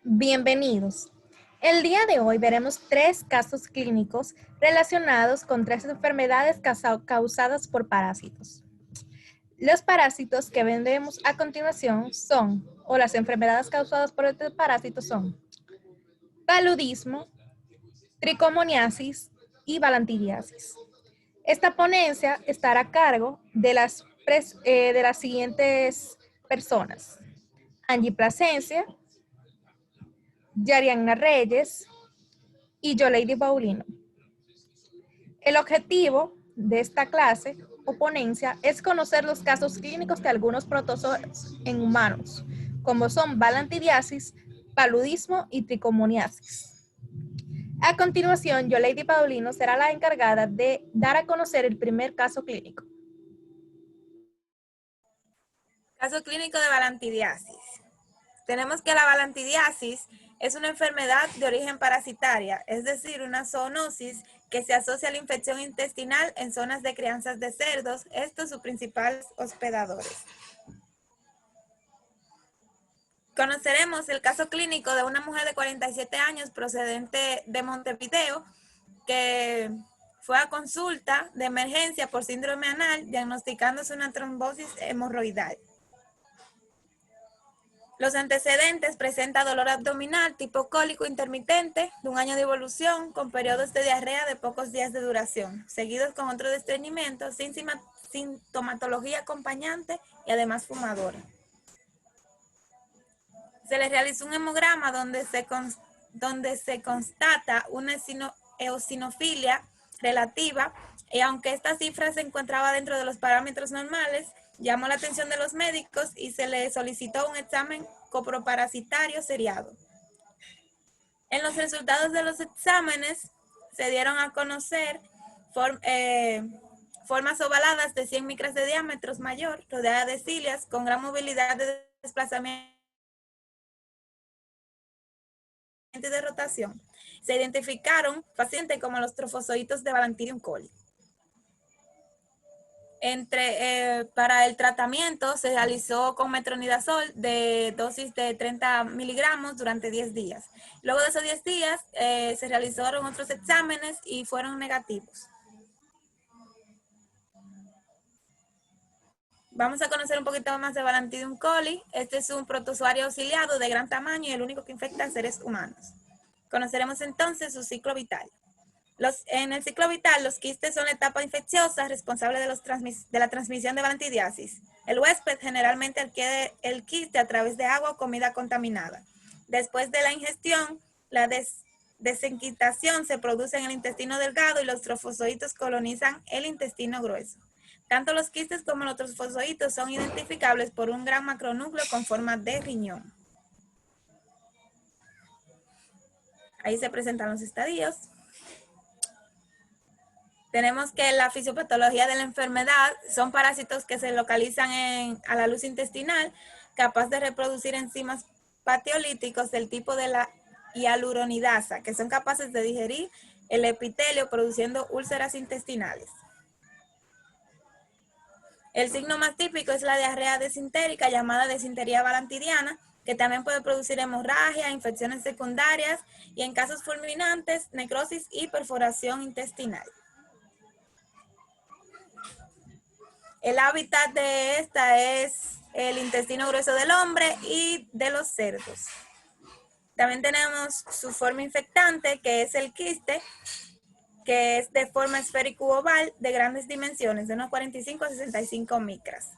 Bienvenidos. El día de hoy veremos tres casos clínicos relacionados con tres enfermedades causadas por parásitos. Los parásitos que veremos a continuación son, o las enfermedades causadas por estos parásitos son, paludismo, tricomoniasis y balantidiasis. Esta ponencia estará a cargo de las siguientes personas: Angie Plasencia, Yarianna Reyes y Yoleidy Paulino. El objetivo de esta clase o ponencia es conocer los casos clínicos de algunos protozoos en humanos, como son balantidiasis, paludismo y tricomoniasis. A continuación, Yoleidy Paulino será la encargada de dar a conocer el primer caso clínico. Caso clínico de balantidiasis. Tenemos que la balantidiasis es una enfermedad de origen parasitaria, es decir, una zoonosis que se asocia a la infección intestinal en zonas de crianzas de cerdos, estos sus principales hospedadores. Conoceremos el caso clínico de una mujer de 47 años procedente de Montevideo que fue a consulta de emergencia por síndrome anal diagnosticándose una trombosis hemorroidal. Los antecedentes: presenta dolor abdominal tipo cólico intermitente de 1 año de evolución con periodos de diarrea de pocos días de duración, seguidos con otro de estreñimiento, sin sintomatología acompañante y además fumadora. Se le realizó un hemograma donde se constata una eosinofilia relativa y aunque esta cifra se encontraba dentro de los parámetros normales, llamó la atención de los médicos y se le solicitó un examen coproparasitario seriado. En los resultados de los exámenes se dieron a conocer formas ovaladas de 100 micras de diámetro mayor, rodeadas de cilias, con gran movilidad de desplazamiento y de rotación. Se identificaron pacientes como los trofozoitos de Balantidium coli. Para el tratamiento se realizó con metronidazol de dosis de 30 miligramos durante 10 días. Luego de esos 10 días se realizaron otros exámenes y fueron negativos. Vamos a conocer un poquito más de Balantidium coli. Este es un protozoario auxiliado de gran tamaño y el único que infecta a seres humanos. Conoceremos entonces su ciclo vital. En el ciclo vital, los quistes son la etapa infecciosa responsable de la transmisión de balantidiasis. El huésped generalmente adquiere el quiste a través de agua o comida contaminada. Después de la ingestión, la desenquitación se produce en el intestino delgado y los trofozoitos colonizan el intestino grueso. Tanto los quistes como los trofozoitos son identificables por un gran macronúcleo con forma de riñón. Ahí se presentan los estadios. Tenemos que la fisiopatología de la enfermedad son parásitos que se localizan a la luz intestinal, capaz de reproducir enzimas pateolíticos del tipo de la hialuronidasa, que son capaces de digerir el epitelio produciendo úlceras intestinales. El signo más típico es la diarrea desintérica, llamada desintería balantidiana, que también puede producir hemorragia, infecciones secundarias y en casos fulminantes, necrosis y perforación intestinal. El hábitat de esta es el intestino grueso del hombre y de los cerdos. También tenemos su forma infectante, que es el quiste, que es de forma esférico-oval de grandes dimensiones, de unos 45 a 65 micras.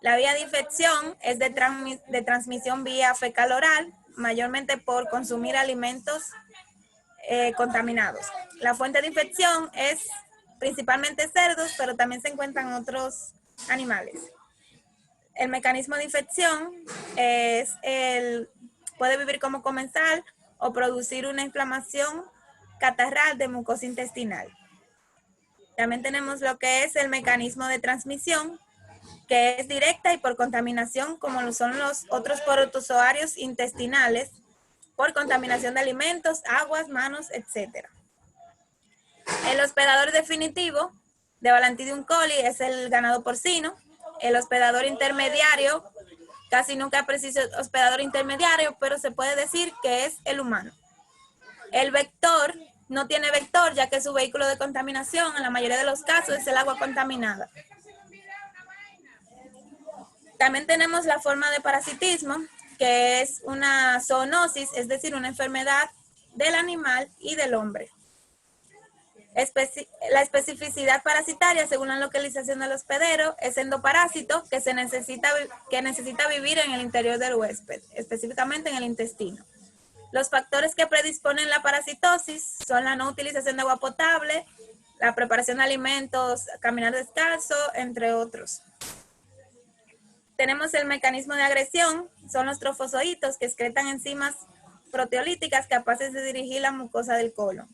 La vía de infección es de transmisión vía fecal-oral, mayormente por consumir alimentos contaminados. La fuente de infección es principalmente cerdos, pero también se encuentran otros animales. El mecanismo de infección puede vivir como comensal o producir una inflamación catarral de mucosa intestinal. También tenemos lo que es el mecanismo de transmisión, que es directa y por contaminación, como lo son los otros protozoarios intestinales, por contaminación de alimentos, aguas, manos, etc. El hospedador definitivo de Balantidium coli es el ganado porcino. El hospedador intermediario Casi nunca es preciso hospedador intermediario, pero se puede decir que es el humano. El vector no tiene vector, ya que su vehículo de contaminación en la mayoría de los casos es el agua contaminada. También tenemos la forma de parasitismo, que es una zoonosis, es decir, una enfermedad del animal y del hombre. La especificidad parasitaria, según la localización del hospedero, es endoparásito que necesita vivir en el interior del huésped, específicamente en el intestino. Los factores que predisponen la parasitosis son la no utilización de agua potable, la preparación de alimentos, caminar descalzo, entre otros. Tenemos el mecanismo de agresión, son los trofozoitos que excretan enzimas proteolíticas capaces de dirigir la mucosa del colon.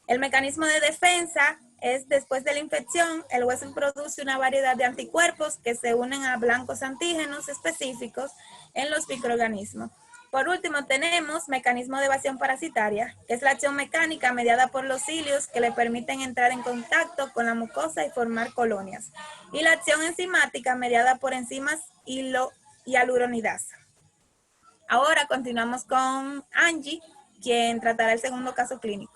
El mecanismo de defensa es después de la infección, el huésped produce una variedad de anticuerpos que se unen a blancos antígenos específicos en los microorganismos. Por último, tenemos mecanismo de evasión parasitaria, que es la acción mecánica mediada por los cilios que le permiten entrar en contacto con la mucosa y formar colonias. Y la acción enzimática mediada por enzimas y hialuronidasa. Ahora continuamos con Angie, quien tratará el segundo caso clínico.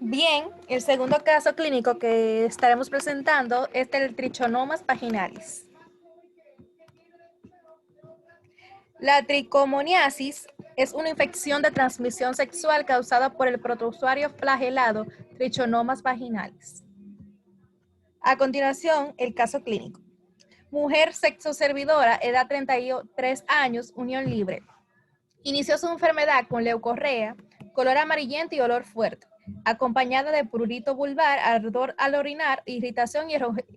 Bien, el segundo caso clínico que estaremos presentando es el trichomonas vaginalis. La tricomoniasis es una infección de transmisión sexual causada por el protozoario flagelado Trichomonas vaginalis. A continuación, el caso clínico. Mujer sexo servidora, edad 33 años, unión libre. Inició su enfermedad con leucorrea, color amarillento y olor fuerte, acompañada de prurito vulvar, ardor al orinar, irritación y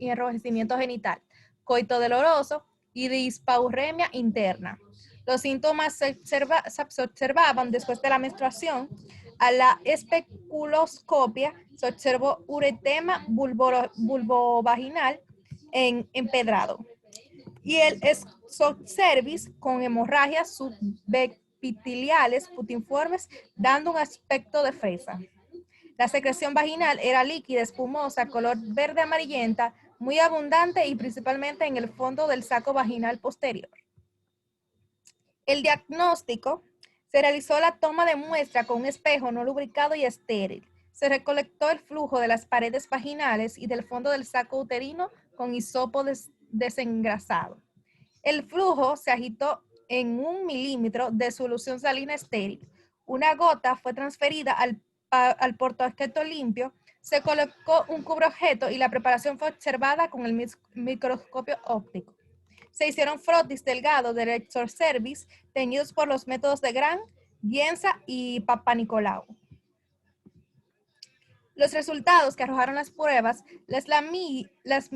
enrojecimiento genital, coito doloroso y dispauremia interna. Los síntomas se observaban después de la menstruación. A la especuloscopia se observó uretema vulvovaginal empedrado y el exocervix con hemorragias subepiteliales putiformes dando un aspecto de fresa. La secreción vaginal era líquida, espumosa, color verde amarillenta, muy abundante y principalmente en el fondo del saco vaginal posterior. El diagnóstico: se realizó la toma de muestra con un espejo no lubricado y estéril. Se recolectó el flujo de las paredes vaginales y del fondo del saco uterino con hisopo desengrasado. El flujo se agitó en 1 milímetro de solución salina estéril. Una gota fue transferida al portaobjeto limpio, se colocó un cubreobjeto y la preparación fue observada con el microscopio óptico. Se hicieron frotis delgados del exocervix teñidos por los métodos de Gram, Gienza y Papanicolau. Los resultados que arrojaron las pruebas, las laminillas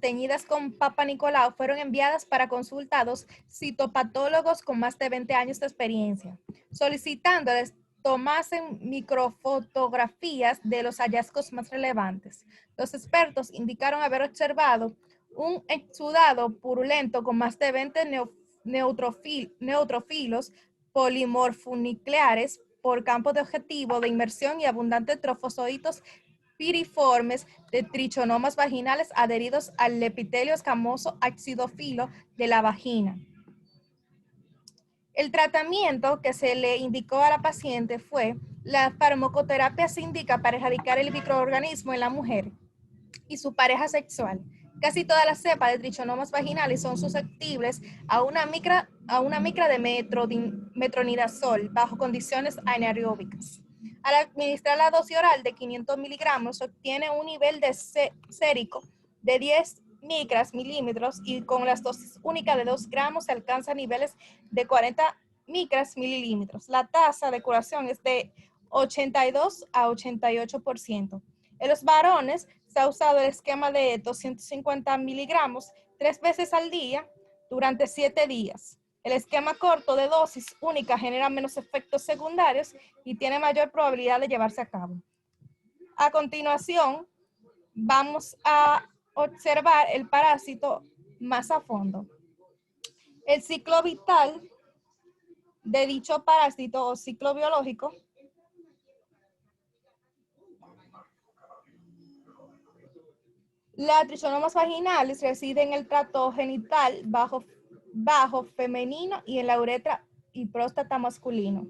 teñidas con Papanicolau fueron enviadas para consultados citopatólogos con más de 20 años de experiencia, solicitándoles tomasen microfotografías de los hallazgos más relevantes. Los expertos indicaron haber observado un exudado purulento con más de 20 neutrófilos polimorfonucleares por campo de objetivo de inmersión y abundantes trofozoitos piriformes de trichomonas vaginales adheridos al epitelio escamoso acidófilo de la vagina. El tratamiento que se le indicó a la paciente fue la farmacoterapia. Se indica para erradicar el microorganismo en la mujer y su pareja sexual. Casi todas las cepas de trichomonas vaginales son susceptibles a una micra de metronidazol bajo condiciones anaeróbicas. Al administrar la dosis oral de 500 miligramos, se obtiene un nivel de sérico de 10 milímetros y con las dosis únicas de 2 gramos se alcanzan niveles de 40 milímetros. La tasa de curación es de 82 a 88%. En los varones se ha usado el esquema de 250 miligramos 3 veces al día durante 7 días. El esquema corto de dosis única genera menos efectos secundarios y tiene mayor probabilidad de llevarse a cabo. A continuación, vamos a observar el parásito más a fondo. El ciclo vital de dicho parásito o ciclo biológico La trichomonas vaginalis reside en el tracto genital bajo femenino y en la uretra y próstata masculino,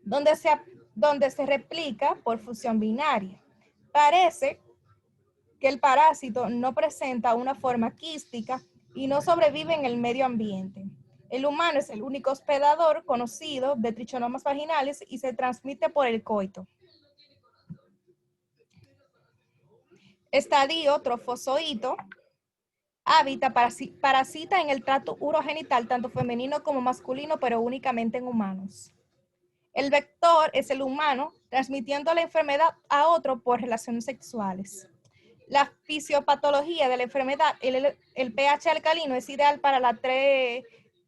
donde se replica por fusión binaria. Parece que el parásito no presenta una forma quística y no sobrevive en el medio ambiente. El humano es el único hospedador conocido de trichomonas vaginales y se transmite por el coito. Estadio trofozoito parasita en el tracto urogenital tanto femenino como masculino, pero únicamente en humanos. El vector es el humano, transmitiendo la enfermedad a otro por relaciones sexuales. La fisiopatología de la enfermedad, el pH alcalino es ideal para las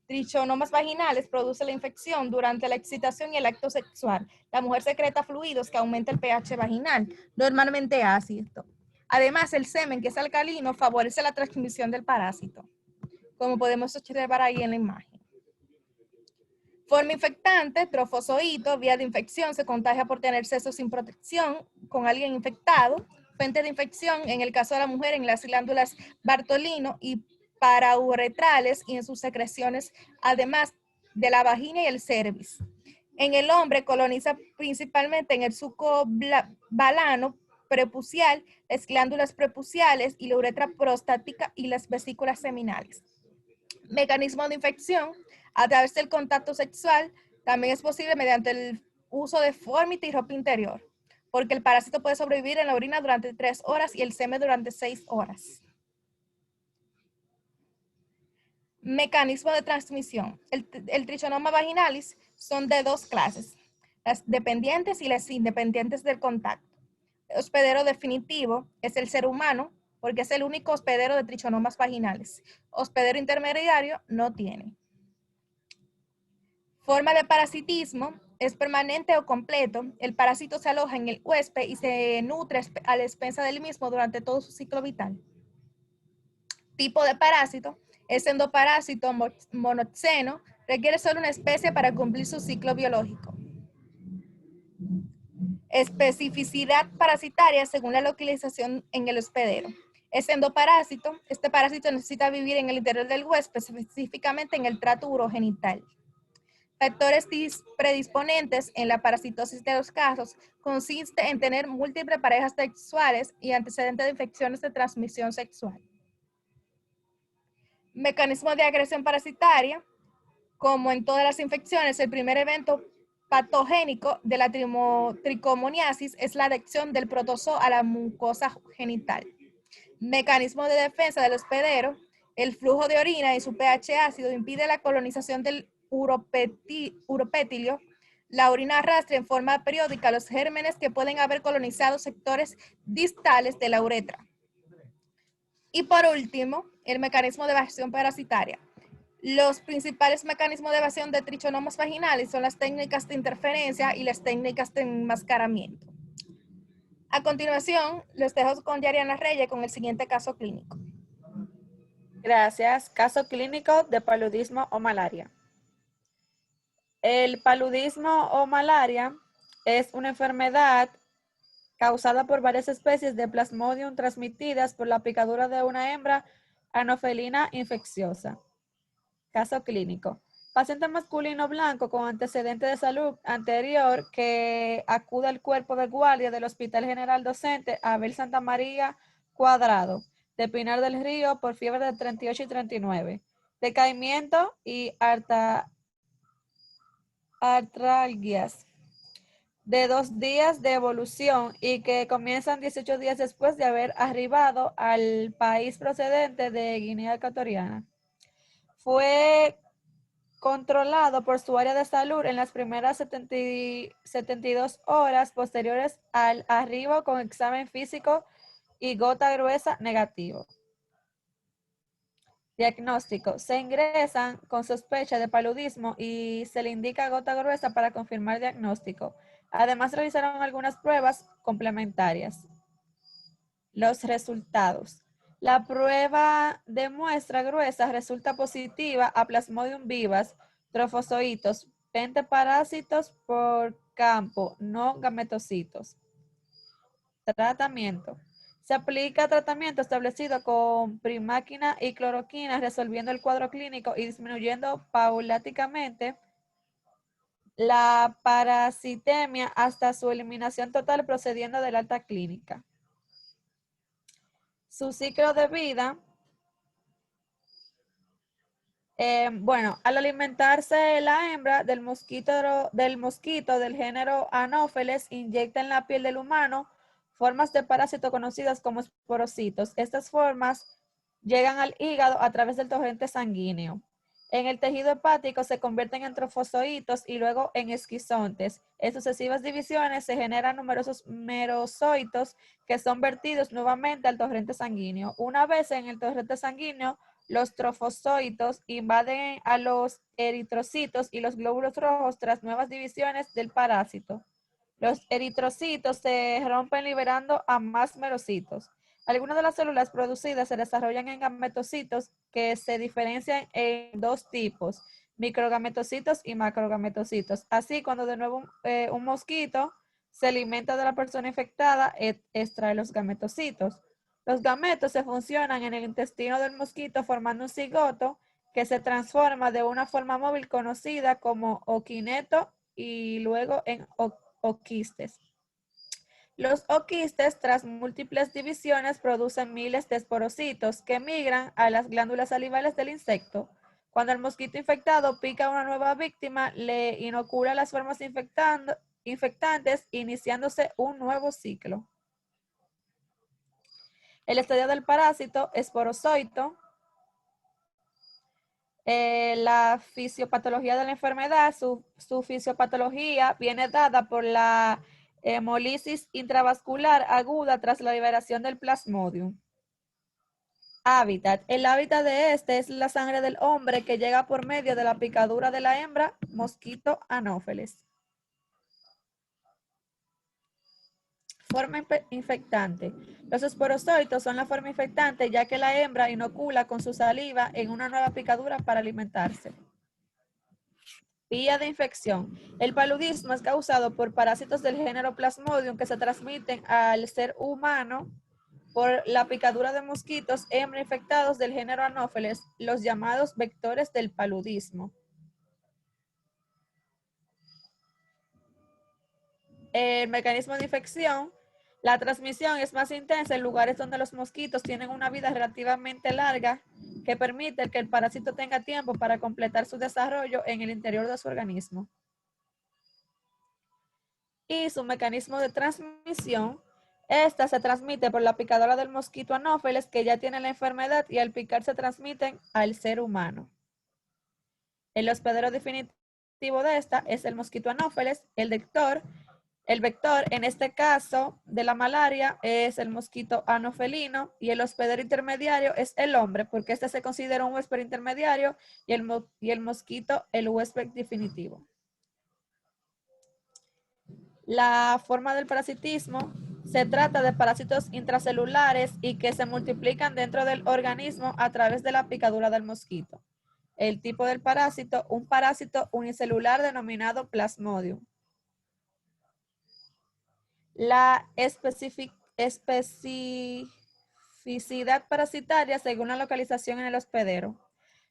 trichomonas vaginales, produce la infección durante la excitación y el acto sexual. La mujer secreta fluidos que aumenta el pH vaginal, normalmente ácido. Además, el semen, que es alcalino, favorece la transmisión del parásito, como podemos observar ahí en la imagen. Forma infectante, trofozoito, vía de infección, se contagia por tener sexo sin protección con alguien infectado. Fuente de infección, en el caso de la mujer, en las glándulas Bartolino y parauretrales y en sus secreciones, además de la vagina y el cervix. En el hombre coloniza principalmente en el suco balano prepucial, las glándulas prepuciales y la uretra prostática y las vesículas seminales. Mecanismo de infección, a través del contacto sexual, también es posible mediante el uso de fórmita y ropa interior, porque el parásito puede sobrevivir en la orina durante 3 horas y el semen durante 6 horas. Mecanismo de transmisión. El trichonoma vaginalis son de 2 clases, las dependientes y las independientes del contacto. El hospedero definitivo es el ser humano, porque es el único hospedero de trichonomas vaginales. Hospedero intermediario no tiene. Forma de parasitismo, es permanente o completo. El parásito se aloja en el huésped y se nutre a la expensa del mismo durante todo su ciclo vital. Tipo de parásito, es endoparásito monoxeno, requiere solo una especie para cumplir su ciclo biológico. Especificidad parasitaria según la localización en el hospedero. Es endoparásito, este parásito necesita vivir en el interior del huésped, específicamente en el tracto urogenital. Factores predisponentes en la parasitosis de los casos consiste en tener múltiples parejas sexuales y antecedentes de infecciones de transmisión sexual. Mecanismo de agresión parasitaria. Como en todas las infecciones, el primer evento patogénico de la tricomoniasis es la adhesión del protozoo a la mucosa genital. Mecanismo de defensa del hospedero. El flujo de orina y su pH ácido impide la colonización del uropétilio. La orina arrastra en forma periódica los gérmenes que pueden haber colonizado sectores distales de la uretra. Y por último, el mecanismo de evasión parasitaria. Los principales mecanismos de evasión de trichomonas vaginales son las técnicas de interferencia y las técnicas de enmascaramiento. A continuación, los dejo con Yariana Reyes con el siguiente caso clínico. Gracias. Caso clínico de paludismo o malaria. El paludismo o malaria es una enfermedad causada por varias especies de Plasmodium transmitidas por la picadura de una hembra anofelina infecciosa. Caso clínico. Paciente masculino blanco con antecedente de salud anterior que acude al cuerpo de guardia del Hospital General Docente Abel Santa María Cuadrado de Pinar del Río por fiebre de 38 y 39. Decaimiento y artralgias de 2 días de evolución y que comienzan 18 días después de haber arribado al país procedente de Guinea Ecuatoriana. Fue controlado por su área de salud en las primeras 72 horas posteriores al arribo con examen físico y gota gruesa negativo. Diagnóstico. Se ingresan con sospecha de paludismo y se le indica gota gruesa para confirmar diagnóstico. Además, realizaron algunas pruebas complementarias. Los resultados. La prueba de muestra gruesa resulta positiva a Plasmodium vivas, trofozoitos, pentaparásitos por campo, no gametocitos. Tratamiento. Se aplica tratamiento establecido con primáquina y cloroquina, resolviendo el cuadro clínico y disminuyendo paulatinamente la parasitemia hasta su eliminación total procediendo del alta clínica. Su ciclo de vida, bueno, al alimentarse la hembra del mosquito del género Anopheles inyecta en la piel del humano formas de parásito conocidas como esporocitos. Estas formas llegan al hígado a través del torrente sanguíneo. En el tejido hepático se convierten en trofozoitos y luego en esquizontes. En sucesivas divisiones se generan numerosos merozoitos que son vertidos nuevamente al torrente sanguíneo. Una vez en el torrente sanguíneo, los trofozoitos invaden a los eritrocitos y los glóbulos rojos tras nuevas divisiones del parásito. Los eritrocitos se rompen liberando a más merocitos. Algunas de las células producidas se desarrollan en gametocitos que se diferencian en dos tipos, microgametocitos y macrogametocitos. Así, cuando de nuevo un mosquito se alimenta de la persona infectada, extrae los gametocitos. Los gametos se funcionan en el intestino del mosquito formando un cigoto que se transforma de una forma móvil conocida como oquineto y luego en oquistes. Los oquistes, tras múltiples divisiones, producen miles de esporocitos que migran a las glándulas salivales del insecto. Cuando el mosquito infectado pica a una nueva víctima, le inocula las formas infectantes, iniciándose un nuevo ciclo. El estadio del parásito esporozoito. La fisiopatología de la enfermedad, su fisiopatología viene dada por la hemólisis intravascular aguda tras la liberación del plasmodium. Hábitat. El hábitat de este es la sangre del hombre que llega por medio de la picadura de la hembra mosquito Anopheles. Forma infectante. Los esporozoitos son la forma infectante ya que la hembra inocula con su saliva en una nueva picadura para alimentarse. Vía de infección. El paludismo es causado por parásitos del género Plasmodium que se transmiten al ser humano por la picadura de mosquitos hembra infectados del género Anopheles, los llamados vectores del paludismo. El mecanismo de infección. La transmisión es más intensa en lugares donde los mosquitos tienen una vida relativamente larga que permite que el parásito tenga tiempo para completar su desarrollo en el interior de su organismo. Y su mecanismo de transmisión, esta se transmite por la picadura del mosquito Anopheles que ya tiene la enfermedad y al picar se transmiten al ser humano. El hospedero definitivo de esta es el mosquito Anopheles, el vector, en este caso de la malaria, es el mosquito anofelino y el hospedero intermediario es el hombre, porque este se considera un huésped intermediario y el mosquito el huésped definitivo. La forma del parasitismo se trata de parásitos intracelulares y que se multiplican dentro del organismo a través de la picadura del mosquito. El tipo del parásito, un parásito unicelular denominado Plasmodium. La especificidad parasitaria según la localización en el hospedero.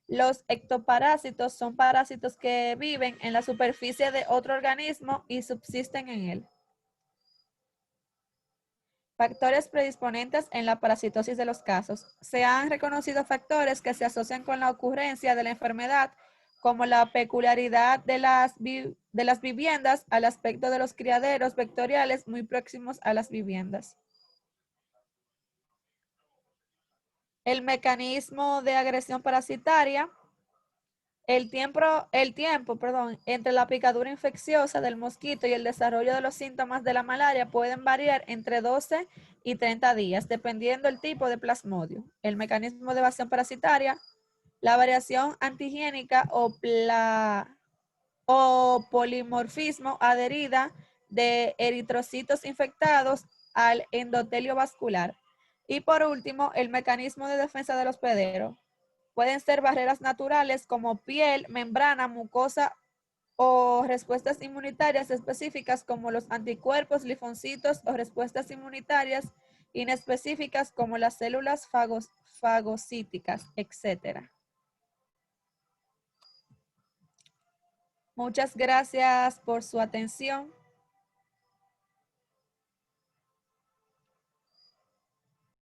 Los ectoparásitos son parásitos que viven en la superficie de otro organismo y subsisten en él. Factores predisponentes en la parasitosis de los casos. Se han reconocido factores que se asocian con la ocurrencia de la enfermedad, como la peculiaridad de las viviendas al aspecto de los criaderos vectoriales muy próximos a las viviendas. El mecanismo de agresión parasitaria. El tiempo, entre la picadura infecciosa del mosquito y el desarrollo de los síntomas de la malaria pueden variar entre 12 y 30 días, dependiendo del tipo de plasmodium. El mecanismo de evasión parasitaria, la variación antigénica o polimorfismo adherida de eritrocitos infectados al endotelio vascular. Y por último, el mecanismo de defensa del hospedero. Pueden ser barreras naturales como piel, membrana, mucosa o respuestas inmunitarias específicas como los anticuerpos, linfocitos o respuestas inmunitarias inespecíficas como las células fagocíticas, etc. Muchas gracias por su atención.